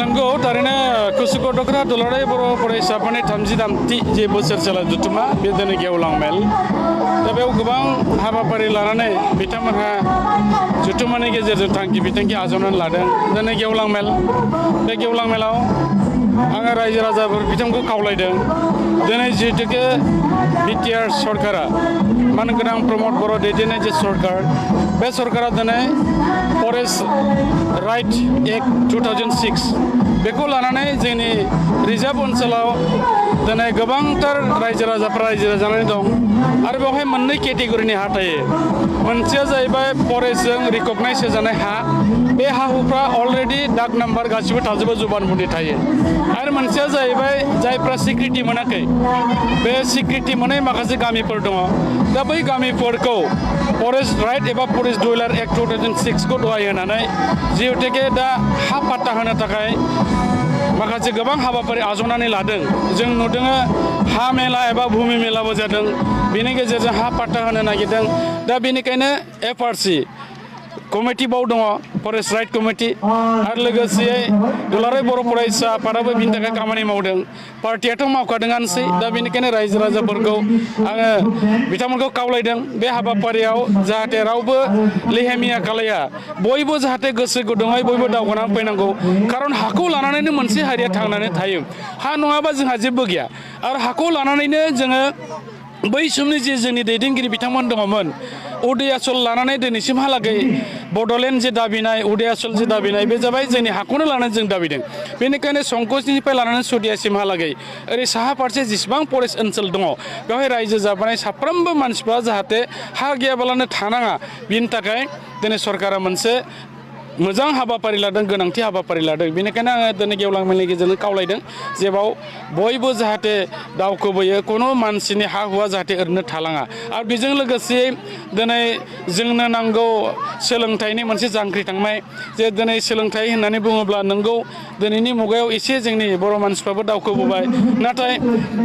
नंगौ थारैनो कुसुकटकरा दुलाराय बर' फरायसाफोरनि 33थि जे बोसोरसाला जथुमा बे दिनै गेवलां मेल दा बेयाव गोबां हाबाफारि लानानै बिथांमोनहा जथुमानि गेजेरजों थांखि बिथांखि आजावनानै लादों दिनै गेवलां मेल बे गेवलां मेलाव आङो रायजो राजाफोर बिथांखौ खावलायदों दिनै जिहेतुके बिटिआर सरकारा मानगोनां प्रमद बर' दैदेननाय जे सरकार बे सरकारा दिनै फरेस्ट राइट एक्ट 2006 बेखौ लानानै जोंनि रिजार्भ ओनसोलाव दिनै गोबांथार रायजो राजाफ्रा रायजो जानानै दं आरो बेवहाय मोननै केटेगरिनि हा थायो मोनसेया जाहैबाय फरेस्टजों रिकगनाइज होजानाय हा बे हा हुफ्रा अलरेडि डाक नाम्बार गासिबो थाजोबो जुबानबन्दी थायो आरो मोनसेया जाहैबाय जायफ्रा सिक्रिटि मोनाखै बे सिक्रिटि मोनै माखासे गामिफोर दङ दा बै गामिफोरखौ फरेस्ट राइट एबा फरेस्ट डुवेलार एक्ट 2006 खौ दहाय होनानै जिहेतुके दा हा पाट्टा होनो थाखाय माखासे गोबां हाबाफारि आजावनानै लादों जों नुदों हा मेला एबा भुमि मेलाबो जादों बेनि गेजेरजों हा पाट्टा होनो नागिरदों दा बेनिखायनो एफआरसि कमिटि बाव दङ फरेस्ट राइट कमिटि आरो लोगोसे दुलाराय बर' फरायसा आफादाबो बिनि थाखाय खामानि मावदों पार्टियाथ' मावखादोंआनोसै दा बेनिखायनो रायजो राजाफोरखौ आङो बिथांमोनखौ खावलायदों बे हाबाफारियाव जाहाथे रावबो लेहेमिया खालाया बयबो जाहाथे गोसो गुदुङै बयबो दावगानानै फैनांगौ खारन हाखौ लानानैनो मोनसे हारिया थांनानै थायो हा नङाबा जोंहा जेबो गैया आरो हाखौ लानानैनो जोङो बै समनि जे जोंनि दैदेनगिरि बिथांमोन दङमोन उदयाचल लानानै दिनैसिमहालागै बड'लेण्ड जे दाबिनाय उदयाचल जे दाबिनाय बे जाबाय जोंनि हाखौनो लानानै जों दाबिदों बेनिखायनो संकसनिफ्राय लानानै सुदियासिमहालागै ओरै साहा फारसे जेसेबां फरेस्ट ओनसोल दङ बेवहाय रायजो जाबोनाय साफ्रोमबो मानसिफ्रा जाहाथे हा गैयाबालानो थानाङा बिनि थाखाय दिनै सरकारा मोनसे मोजां हाबाफारि लादों गोनांथि हाबाफारि लादों बेनिखायनो आङो दिनै गेवलां मेलनि गेजेरजों खावलायदों जेबाव बयबो जाहाथे दावखोबोयो खुनु मानसिनि हा हुआ जाहाथे ओरैनो थालाङा आरो बेजों लोगोसे दिनै जोंनो नांगौ सोलोंथाइनि मोनसे जांख्रिखांनाय जे दिनै सोलोंथाइ होननानै बुङोब्ला नंगौ दिनैनि मुगायाव एसे जोंनि बर' मानसिफ्राबो दावखोबोबाय नाथाय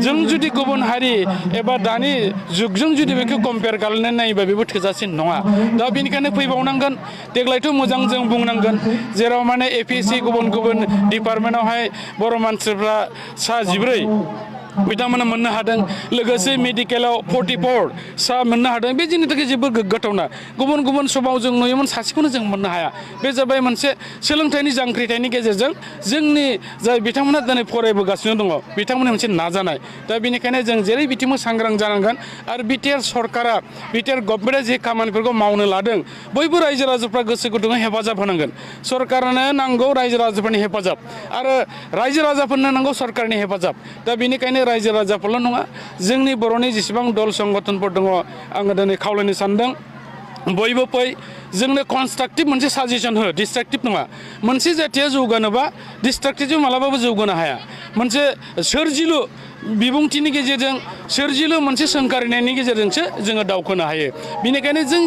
जों जुदि गुबुन हारि एबा दानि जुगजों जुदि बेखौ कम्पेयार खालामनानै नायोबा बेबो थोजासे नङा दा बेनिखायनो फैबावनांगोन देग्लायथ' मोजां जों बुंनांगोन जेराव माने एपिएससि गुबुन गुबुन डिपार्टमेन्टआवहाय बर' मानसिफ्रा सा 14 बिथांमोना मोननो हादों लोगोसे मेडिकेलाव 44 सा मोननो हादों बे जोंनि थाखाय जोबोर गोग्गाथावना गुबुन गुबुन समाव जों नुयोमोन सासेखौनो जों मोननो हाया बे जाबाय मोनसे सोलोंथाइनि जांख्रिथायनि गेजेरजों जोंनि जाय बिथांमोना दिनै फरायबोगासिनो दङ बिथांमोननि मोनसे नाजानाय दा बेनिखायनो जों जेरै बिथिंबो सांग्रां जानांगोन आरो बिटिआर सरकारा बिटिआर गभर्नमेन्टआ जे खामानिफोरखौ मावनो लादों बयबो रायजो राजाफ्रा गोसो गुदुङै हेफाजाब होनांगोन सरकारनो नांगौ रायजो राजाफोरनि हेफाजाब आरो रायजो राजाफोरनो नांगौ सरकारनि हेफाजाब दा बेनिखायनो रायजो राजाफोरल' नङा जोंनि बर'नि जेसेबां दल संगठनफोर दङ आङो दिनै खावलायनो सानदों बयबो फै जोंनो कनस्ट्राक्टिभ मोनसे साजेसन हो डिस्ट्राक्टिभ नङा मोनसे जाथिया जौगानोबा डिस्ट्राक्टिभजों मालाबाबो जौगानो हाया मोनसे सोरजिलु बिबुंथिनि गेजेरजों सोरजिलु मोनसे सोंखारिनायनि गेजेरजोंसो जोङो दावखोनो हायो बेनिखायनो जों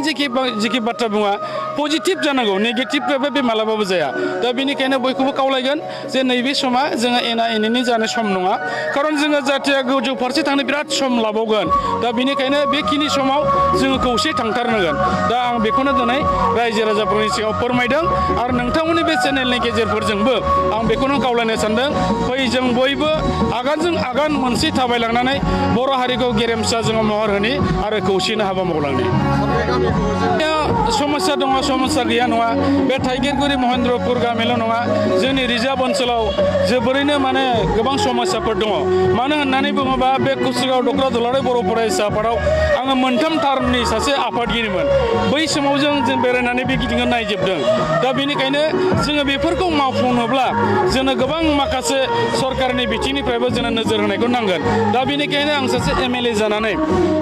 जेखि बाथ्रा बुङा पजिटिभ जानांगौ नेगेटिभबाबो बे मालाबाबो जाया दा बेनिखायनो बयखौबो खावलायगोन जे नैबे समा जोङो एना एनिनि जानाय सम नङा खारन जोङो जाथिया गोजौ फारसे थांनो बिराद सम लाबावगोन दा बेनिखायनो बेखिनि समाव जोङो खौसे थांथारनांगोन दा आं बेखौनो दिनै रायजो राजाफोरनि सिगाङाव फोरमायदों आरो नोंथांमोननि बे चेनेलनि गेजेरफोरजोंबो आं बेखौनो खावलायनो सानदों फै जों बयबो आगानजों आगान मोनसे थाबायलांनानै बर' हारिखौ गेरेमसा जोङो महर होनि आरो खौसेनो हाबा मावलांनि समस्या दङ समस्या गैया नङा बे थाइगिरगुरि महेन्द्रपुर गामिल' नङा जोंनि रिजार्भ ओनसोलाव जोबोरैनो माने गोबां समस्याफोर दङ मानो होननानै बुङोबा बे कुसुगाव दख्रा दुलाराय बर' फरायसा आफादाव आङो मोनथाम टार्मनि सासे आफादगिरिमोन बै समाव जों बेरायनानै बे गिदिंनो नायजोबदों दा बेनिखायनो जोङो बेफोरखौ मावफुंनोब्ला जोंनो गोबां माखासे सरकारनि बिथिंनिफ्रायबो जोङो नोजोर होनायखौ नांगोन दा बेनिखायनो आं सासे एमएलए जानानै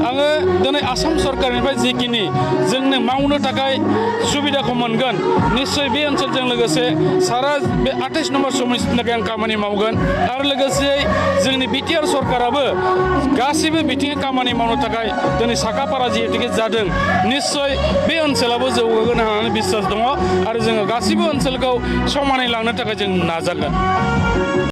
आङो दिनै आसाम सरकारनिफ्राय जिखिनि जोंनो मावनो थाखाय सुबिदाखौ मोनगोन निस्सय बे ओनसोलजों लोगोसे सारा बे 28 नम्बर समस्टिनि थाखाय आं खामानि मावगोन आरो लोगोसे जोंनि बिटिआर सरकाराबो गासैबो बिथिङै खामानि मावनो थाखाय दिनै साखाफारा जिहेतुके जादों निस्सय बे ओनसोलाबो जौगागोन होननानै बिसास दङ आरो जोङो गासैबो ओनसोलखौ समानै लांनो थाखाय जों नाजागोन